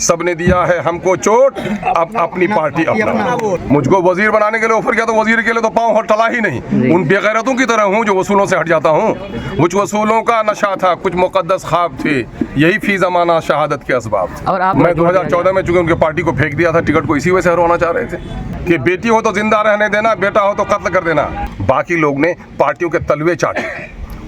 सबने दिया है हमको चोट, अब अपनी पार्टी अपना। मुझको वजीर बनाने के लिए ऑफर किया तो वजीर के लिए तो पाँव टला ही नहीं। उन बेगैरतों की तरह हूँ जो वसूलों से हट जाता हूँ। कुछ वसूलों का नशा था, कुछ मुकद्दस ख्वाब थे, यही फी ज़माना शहादत के असबाब। और आप मैं 2014 में चूंकि उनके पार्टी को फेंक दिया था, टिकट को इसी वजह से हरवाना चाह रहे थे कि बेटी हो तो जिंदा रहने देना, बेटा हो तो कत्ल कर देना। बाकी लोग ने पार्टियों के तलवे चाटे,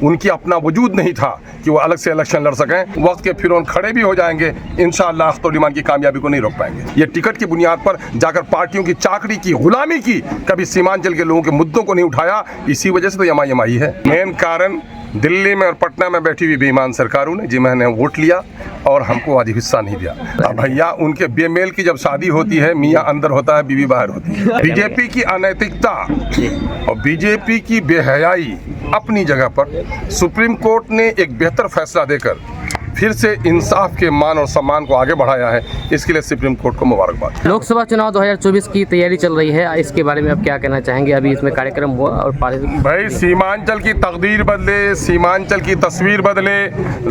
उनकी अपना वजूद नहीं था कि वो अलग से इलेक्शन लड़ सकें। वक्त के फिरौन खड़े भी हो जाएंगे, इंशाअल्लाह अख्तुल-ईमान की कामयाबी को नहीं रोक पाएंगे। ये टिकट की बुनियाद पर जाकर पार्टियों की चाकरी की, गुलामी की, कभी सीमांचल के लोगों के मुद्दों को नहीं उठाया, इसी वजह से तो एमआईएम है। मेन कारण दिल्ली में और पटना में बैठी हुई बेईमान सरकारों ने, जिन्होंने वोट लिया और हमको आज हिस्सा नहीं दिया। अब भैया उनके बेमेल की जब शादी होती है, मियाँ अंदर होता है, बीवी बाहर होती है। बीजेपी की अनैतिकता और बीजेपी की बेहयाई अपनी जगह पर, सुप्रीम कोर्ट ने एक बेहतर फैसला देकर फिर से इंसाफ के मान और सम्मान को आगे बढ़ाया है, इसके लिए सुप्रीम कोर्ट को मुबारकबाद। लोकसभा चुनाव 2024 की तैयारी चल रही है, इसके बारे में आप क्या कहना चाहेंगे? अभी इसमें कार्यक्रम हुआ और भाई सीमांचल की तकदीर बदले, सीमांचल की तस्वीर बदले,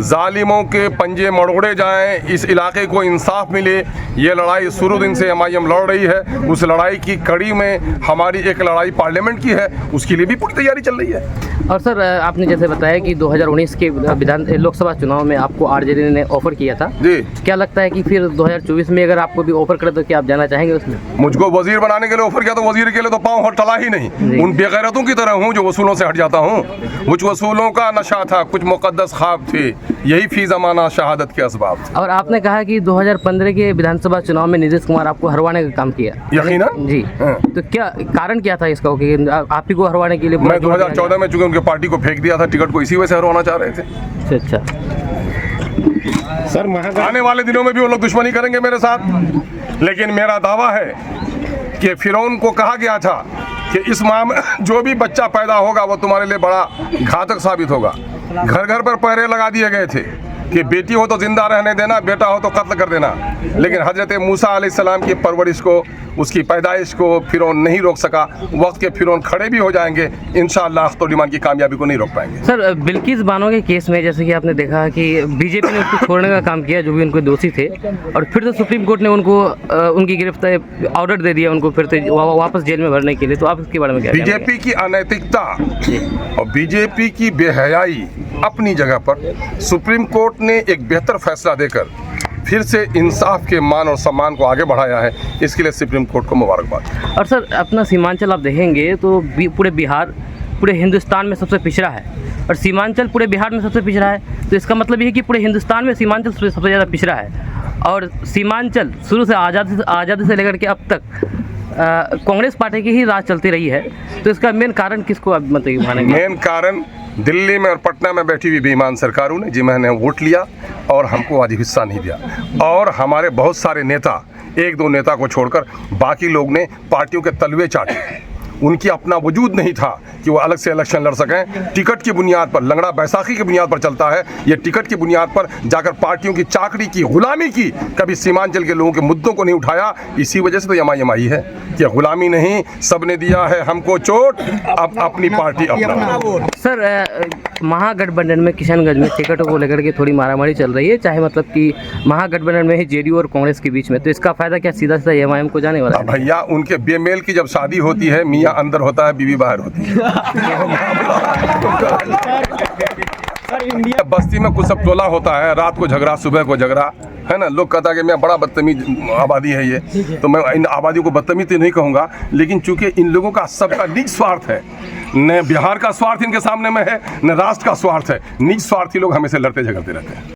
जालिमों के पंजे मड़ोड़े जाएं, इस इलाके को इंसाफ मिले। ये लड़ाई शुरू दिन से एमआईएम लड़ रही है। उस लड़ाई की कड़ी में हमारी एक लड़ाई पार्लियामेंट की है, उसके लिए भी पूरी तैयारी चल रही है। और सर, आपने जैसे बताया कि 2019 के लोकसभा चुनाव में आपको आरजेडी ने ऑफर किया था जी, क्या लगता है कि फिर 2024 में अगर आपको भी ऑफर करे तो क्या आप जाना चाहेंगे उसमें? मुझको वजीर बनाने के लिए ऑफर किया तो वजीर के लिए तो पाँव टला ही नहीं। उन बेगैरतों की तरह हूँ जो वसूलों से हट जाता हूँ। कुछ वसूलों का नशा था, कुछ मुकद्दस ख्वाब थे, यही फी ज़माना शहादत के असबाब। और आपने कहा कि 2015 के विधानसभा चुनाव में नीतीश कुमार आपको हरवाने का काम किया, यकीनन जी। तो क्या कारण क्या था इसका कि आप ही को हरवाने के लिए? मैं 2014 में चूंकि उनके पार्टी को फेंक दिया था, टिकट को इसी वजह से हरवाना चाह रहे थे। अच्छा सर, आने वाले दिनों में भी वो लोग दुश्मनी करेंगे मेरे साथ, लेकिन मेरा दावा है कि फिरौन को कहा गया था कि इस माह में जो भी बच्चा पैदा होगा वो तुम्हारे लिए बड़ा घातक साबित होगा। घर घर पर पहरे लगा दिए गए थे कि बेटी हो तो जिंदा रहने देना, बेटा हो तो कत्ल कर देना। लेकिन हजरत मूसा अलैहिस्सलाम की परवरिश को, उसकी पैदाइश को फिरौन नहीं रोक सका। वक्त के फिरौन खड़े भी हो जाएंगे, इंशाअल्लाह अख्तुल-ईमान की कामयाबी को नहीं रोक पाएंगे। सर, बिल्किस बानो के केस में जैसे कि आपने देखा कि बीजेपी ने उसको छोड़ने का काम किया जो भी उनके दोषी थे, और फिर तो सुप्रीम कोर्ट ने उनको उनकी गिरफ्तारी ऑर्डर दे दिया उनको फिर से वापस जेल में भरने के लिए। तो आप इसके बारे में क्या? बीजेपी की अनैतिकता और बीजेपी की बेहयाई अपनी जगह पर, सुप्रीम कोर्ट ने एक बेहतर फैसला देकर फिर से इंसाफ के मान और सम्मान को आगे बढ़ाया है, इसके लिए सुप्रीम कोर्ट को मुबारकबाद। और सर, अपना सीमांचल आप देखेंगे तो पूरे बिहार पूरे हिंदुस्तान में सबसे पिछड़ा है, और सीमांचल पूरे बिहार में सबसे पिछड़ा है। तो इसका मतलब ये है कि पूरे हिंदुस्तान में सीमांचल सबसे ज़्यादा पिछड़ा है। और सीमांचल शुरू से आज़ादी से लेकर के अब तक कांग्रेस पार्टी की ही राज चलती रही है। तो इसका मेन कारण किसको आप मतलब मानेंगे? मेन कारण दिल्ली में और पटना में बैठी हुई बेईमान सरकारों ने, जिन्होंने वोट लिया और हमको आज हिस्सा नहीं दिया। और हमारे बहुत सारे नेता, एक दो नेता को छोड़कर बाकी लोग ने पार्टियों के तलवे चाटे, उनकी अपना वजूद नहीं था कि वो अलग से इलेक्शन लड़ सकें। टिकट की बुनियाद पर, लंगड़ा बैसाखी की बुनियाद पर चलता है। ये टिकट की बुनियाद पर जाकर पार्टियों की चाकरी की, गुलामी की, कभी सीमांचल के लोगों के मुद्दों को नहीं उठाया, इसी वजह से तो एमआईएम है कि गुलामी नहीं, सबने दिया है हमको चोट, अब अपनी पार्टी अपना। सर, महागठबंधन में किशनगंज में टिकटों को लेकर के थोड़ी मारामारी चल रही है, चाहे मतलब कि महागठबंधन में ही जेडीयू और कांग्रेस के बीच में। तो इसका फायदा क्या सीधा सीधा एमआईएम को जाने वाला है? भैया उनके बेमेल की जब शादी होती है, मियाँ अंदर होता है, बीवी बाहर होती है। बस्ती में कुछ सब टोला होता है, रात को झगड़ा, सुबह को झगड़ा, है ना। लोग कहता है कि मैं बड़ा बदतमीज आबादी है ये, तो मैं इन आबादियों को बदतमीज तो नहीं कहूँगा, लेकिन चूंकि इन लोगों का सबका निज स्वार्थ है, न बिहार का स्वार्थ इनके सामने में है, न राष्ट्र का स्वार्थ है। निज स्वार्थी लोग हमेशा लड़ते झगड़ते रहते हैं।